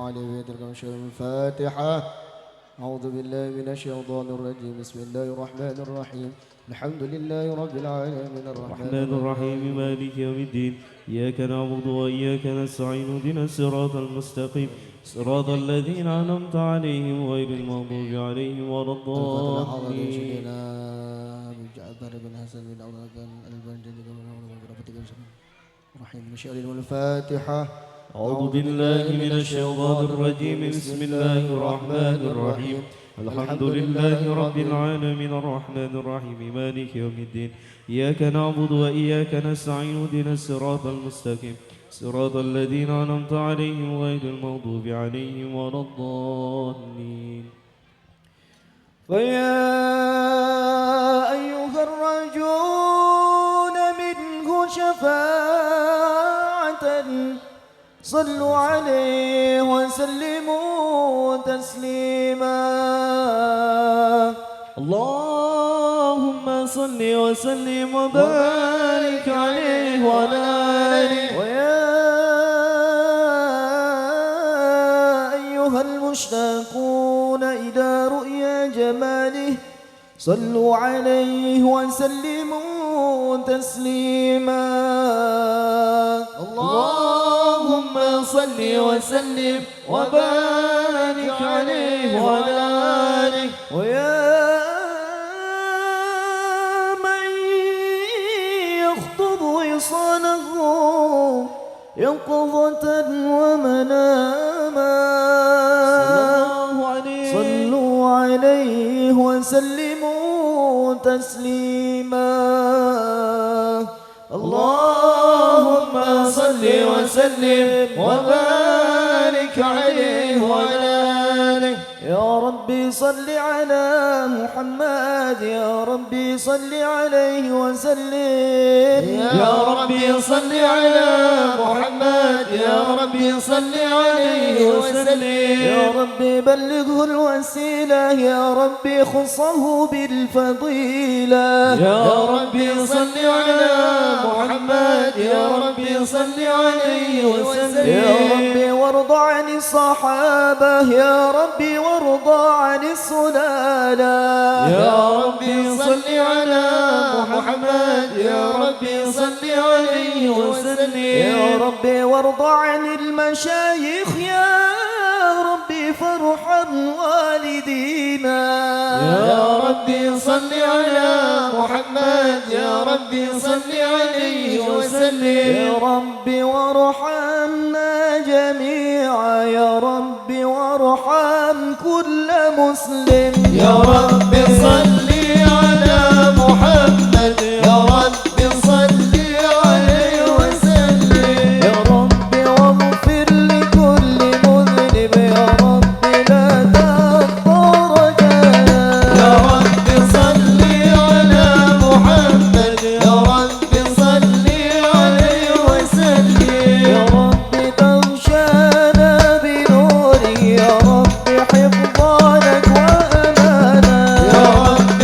عليه في تلك الفاتحة. أعوذ بالله من الشيطان الرجيم. بسم الله الرحمن الرحيم. الحمد لله رب العالمين الرحمن الرحيم مالك يوم الدين. إياك نعبد وإياك نستعين اهدنا الصراط المستقيم صراط الذين أنعمت عليهم غير المغضوب عليهم ولا الضالين. جعفر بن حسن بن البنجلي رحيم الشعر والفاتحة. أعوذ بالله من الشيطان الرجيم. بسم الله الرحمن الرحيم. الحمد لله رب العالمين الرحمن الرحيم مالك يوم الدين. إياك نعبد وإياك نستعين اهدنا الصراط المستقيم صراط الذين أنعمت عليهم غير المغضوب عليهم ولا الضالين. فيا أيها الراجون منه شفاعة صلوا عليه وسلموا تسليما. اللهم صل وسلم وبارك عليه وعلى آله. ويا أيها المشتاقون إلى رؤيا جماله صلوا عليه وسلموا تسليما. اللهم صل وسلم وبارك عليه وعلى آله. ويا من يخطب وصاله يقظة ومناما صلوا عليه وسلموا تسليما. اللهم صل وسلم وبارك عليه وعلى آله. يا ربي صل على محمد يا ربي صل عليه وسلم. يا ربي صل على محمد يا ربي صل عليه وسلم. يا ربي بلغه الوسيلة يا ربي خصه بالفضيلة. يا ربي صل على محمد يا ربي صل عليه وسلم. يا ربي وارض عن الصحابة يا ربي وارض عن السلالة. يا ربي صل على محمد يا ربي صل عليه وسلم. يا ربي وارض عن المشايخ يا ربي فارحم والدينا. يا ربي صل على محمد يا ربي صل عليه وسلم. يا ربي وارحمنا جميعا يا ربي وارحم كل مسلم. يا رب صل على محمد يا رب صل عليه وسلم. يا ربي واغفر لكل مذنب يا ربي لا تغفر رجانا. يا رب صل على محمد يا رب صل عليه وسلم. يا ربي تغشانا بنوري يا ربي حفظانك وأمانا. يا رب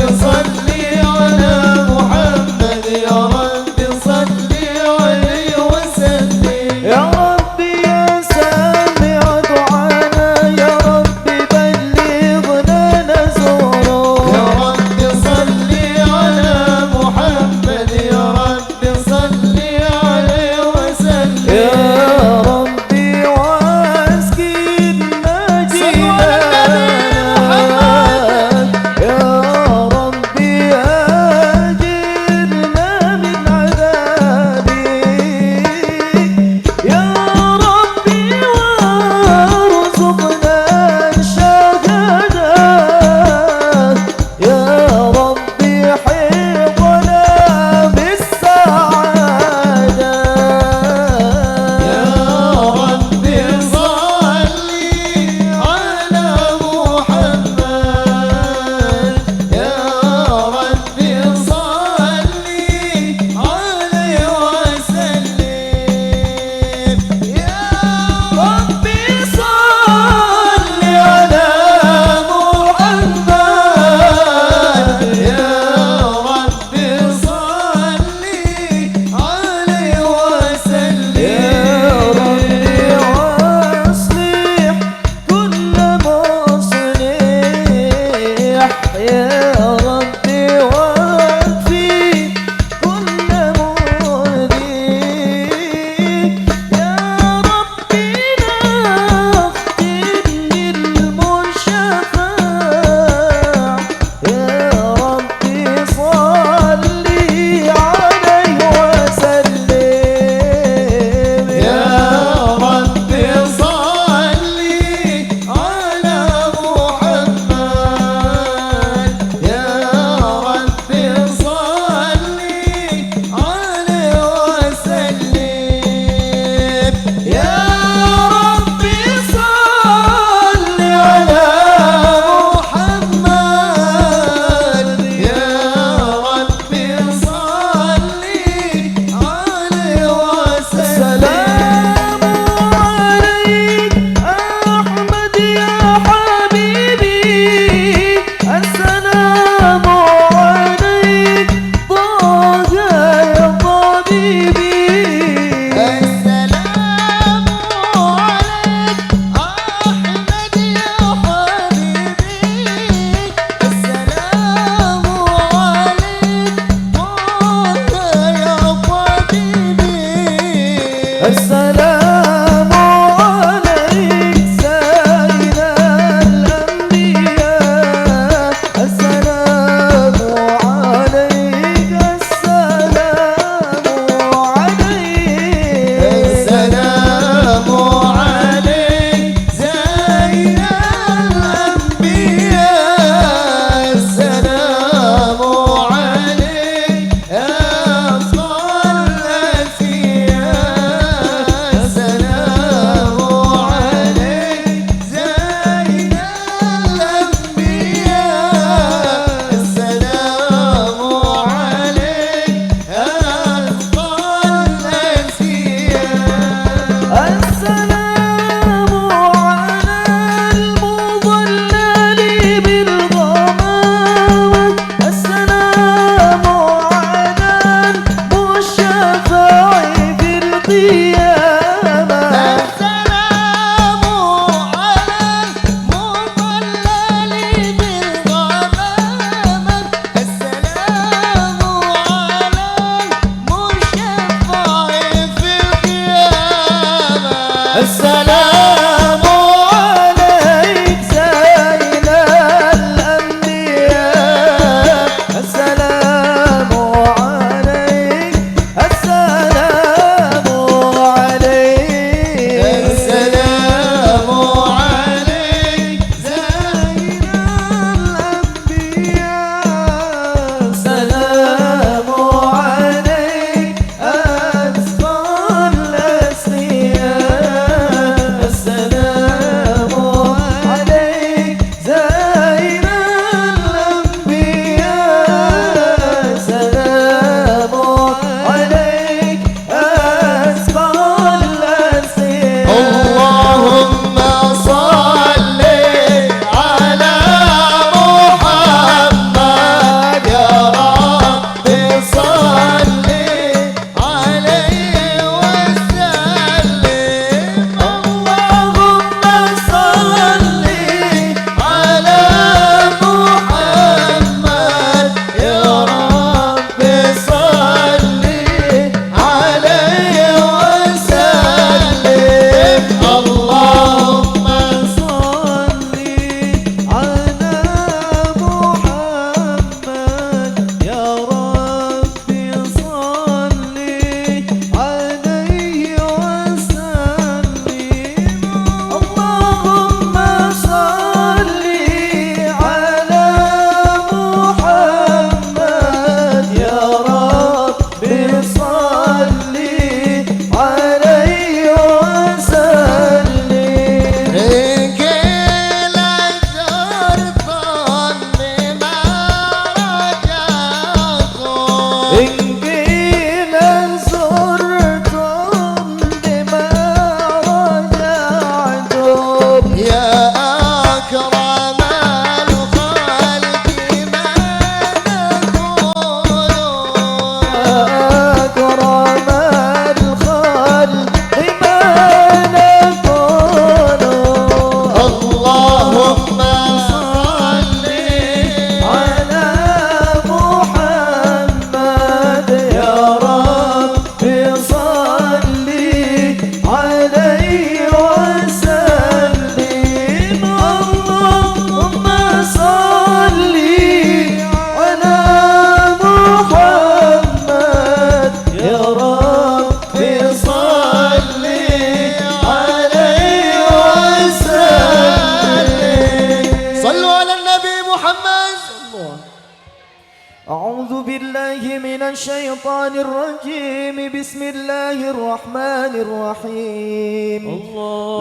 من الشيطان الرجيم. بسم الله الرحمن الرحيم.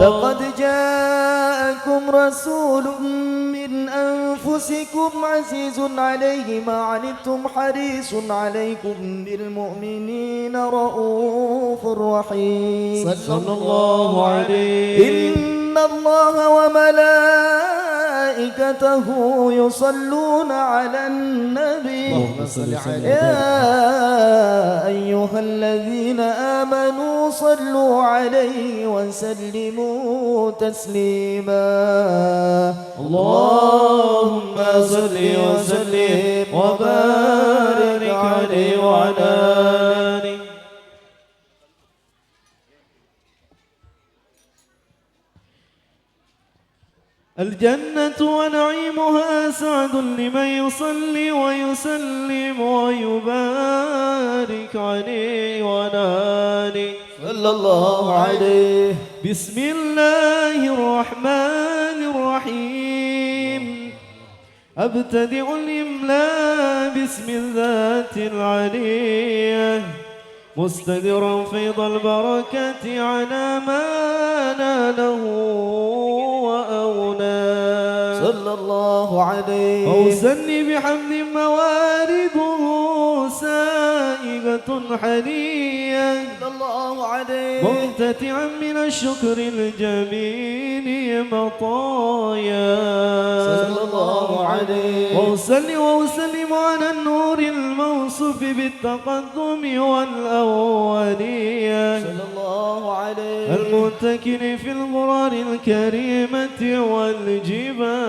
لقد جاءكم رسول من أنفسكم عزيز عليه ما عنتم حريص عليكم بالمؤمنين رؤوف رحيم. صلى الله عليه. إن الله وملائكته يصلون على النبي. يا أيها الذين آمنوا صلوا عليه وسلموا تسليما. اللهم صل وسلم وبارك عليه وعلى آله. الجنة ونعيمها سعد لمن يصلي ويسلم ويبارك عليه وعلى آله صلى الله عليه. بسم الله الرحمن الرحيم. أبتدئ الإملاء باسم الذات العلية مستدرا فيض البركة على ما ناله وأونى. صلى الله عليه. أوسني بحمد موارده سائغة حنية. صلى الله عليه. مبتتعا من الشكر الجميل مطايا. صلى الله عليه. وأصلي وأسلم على النور الموصوف بالتقدم والأولية. صلى الله عليه. المتكل في الغرار الكريمة والجبال.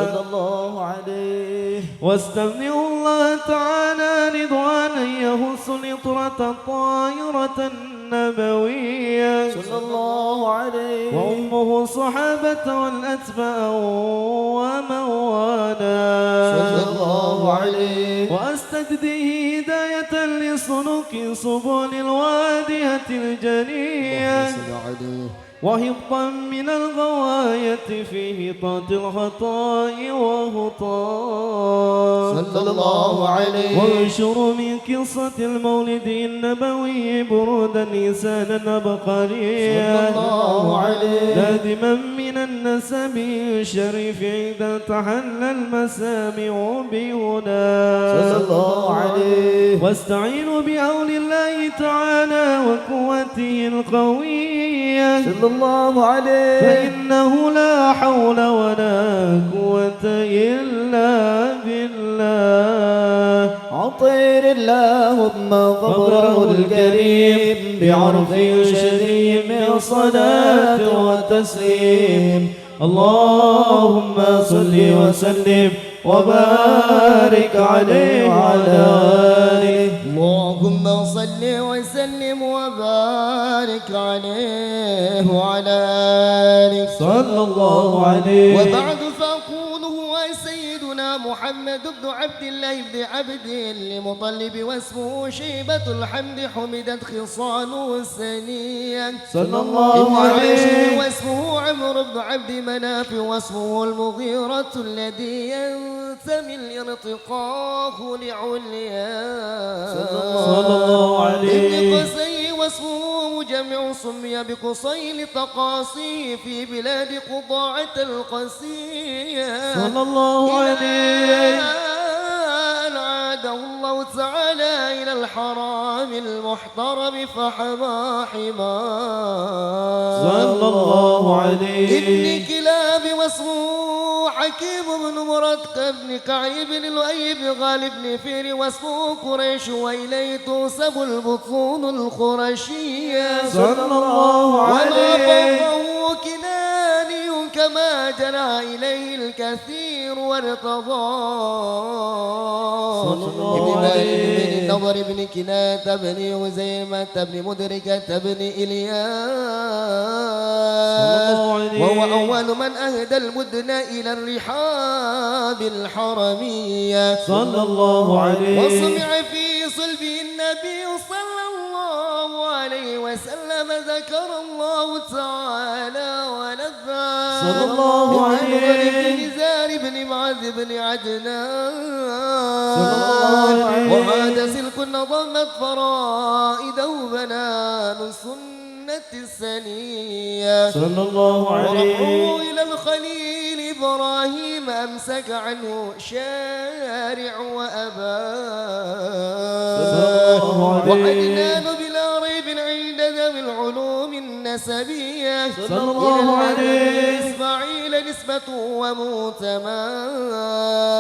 صلى الله عليه. واستمنع الله تعالى رضوانا يهص الإطرة الطائرة النبوية. صلى الله عليه. وأمه الصحابة والأتباع ومن والاه. صلى الله عليه. وأستجديه هداية لسلوك سبل الوادية الجنية وهبطا من الغواية في هطاة الخطاء وهطاء. صلى الله عليه. وانشر من قصة المولد النبوي برودا لسانا بقريا. صلى الله عليه. نادما من النسب الشريف عند تحلى المسامع بهنا. صلى الله عليه. واستعينوا بأول الله تعالى وقوته القوية. صلى الله عليه. فإنه لا حول ولا قوة إلا بالله. عطير اللهم قبره الكريم بعرف شديد من صلاة وتسليم. اللهم صل وسلم وبارك عليه وعلى آله. اللهم صل وسلم وبارك عليه وعلى آله صلى الله عليه. وبعد فأقول هو سيدنا محمد بن عبد الله بن عبد المطلب واسمه شيبة الحمد حمدت خصاله السنية صلى الله عليه. واسمه عمرو بن عبد مناف واسمه المغيرة الذي ينتمي لارتقاه لعليا. صلى الله عليه. ابن قصي واسمه مجمع سمي بقصي لتقاصيه في بلاد قضاعة القسية. صلى الله عليه. أعاده الله تعالى إلى الحرام المحترم فحما حماه. صلى الله عليه. ابن كلاب واسمه حكيم بن مرد بن كعيب بن لؤي بن غالب بن فير واسمه قريش وإليه تنسب البطون القرشية. صلى الله عليه. وما كناني كما جنى إليه الكثير وارتضاه. ابن مالك بن النضر بن كنانة بن هزيمة بن مدركة بن إلياس وهو أول من أهدى المدن إلى الرحاب الحرمية. صلى الله عليه. وسمع في صلبه النبي صلى الله عليه وسلم ذكر الله تعالى ونذى. صلى الله عليه بن نزار بن معاذ بن عدنان صلى الله عليه وعاد سلك ضمت فرائده بنان السنة السنية صلى الله عليه ورفعوا إلى الخليل إبراهيم أمسك عنه شارع وأباه وعدنان بلا ريب عند ذوي العلوم النسبية صلى الله عليه إسماعيل نسبة وموتما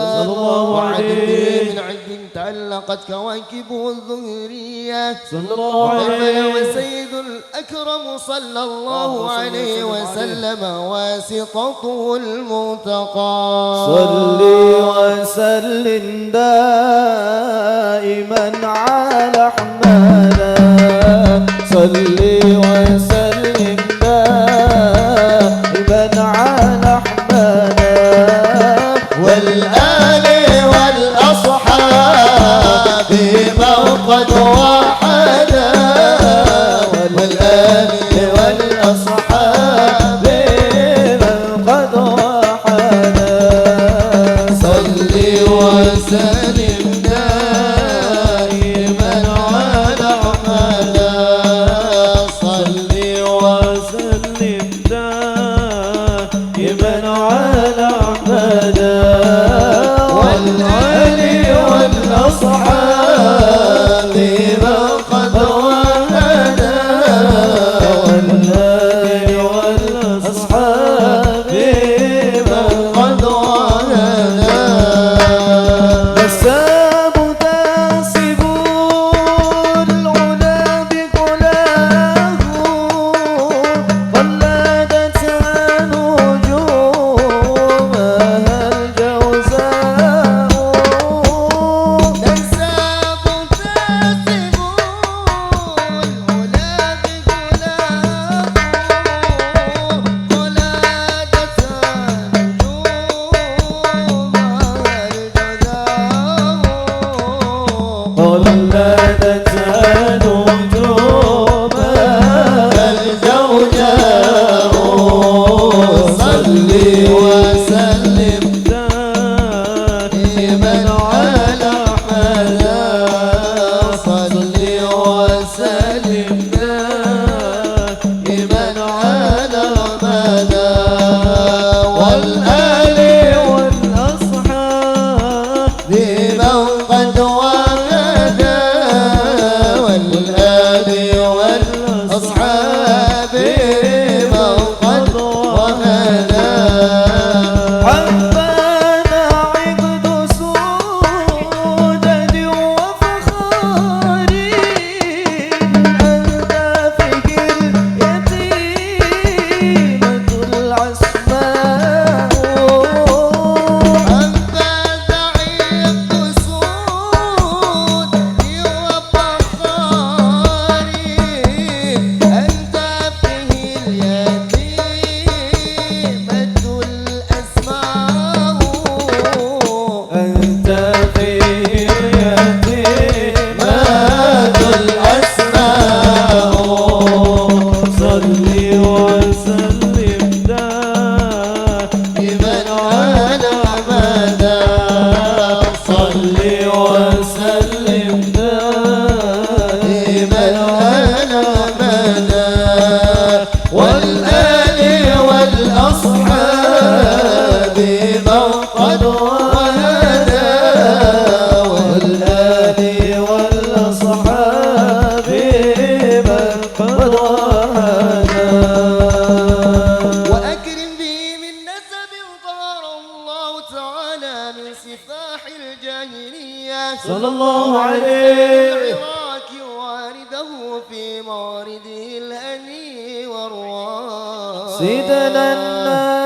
صلى الله وعدن عليه من عد تعلقت كواكبه الظهرية صلى الله عليه وسيد الأكرم صلى الله عليه وسلم واسطته الملتقى صل وسلم دائما على أحمد صل وسلم دائما على أحمد والآل والأصحاب من قد وحدا والآل والأصحاب من قد وحدا صل وسلم دائما على أحمد صل وسلم دائما على أحمد والآل والأصحاب من قد وحدا والآل والأصحاب من قد وحدا نساب تاسب العلا بكلاه قلدت نجومها الجوزاء نساب تاسب العلا بغلام قلادة نجوم الجوزاء قلدت الجوجاء نجومها صل وسلم دائما على أحمد صل وسلم دائما على أحمد والآل والأصحاب بمن قد وهدى والآل والأصحاب بمن قد وهدى حبانا عقد سودد وفخار أنت فكر يتيمة العسماء أما زعيم سود وفخاري أنت فيه اليتيمة الأسماء أنت فيه يتيمة الأسماء صل وسلم دائما بمن على مدى صل وسلم بمن على مدى والآل والأصحاب من قد وهدى والآل والأصحاب من قد وهدى وأكرم به من نسب طهر الله تعالى من سفاح الجاهلية صلى الله عليه العراك وارده في مورده الهني والراء سيدنا النبي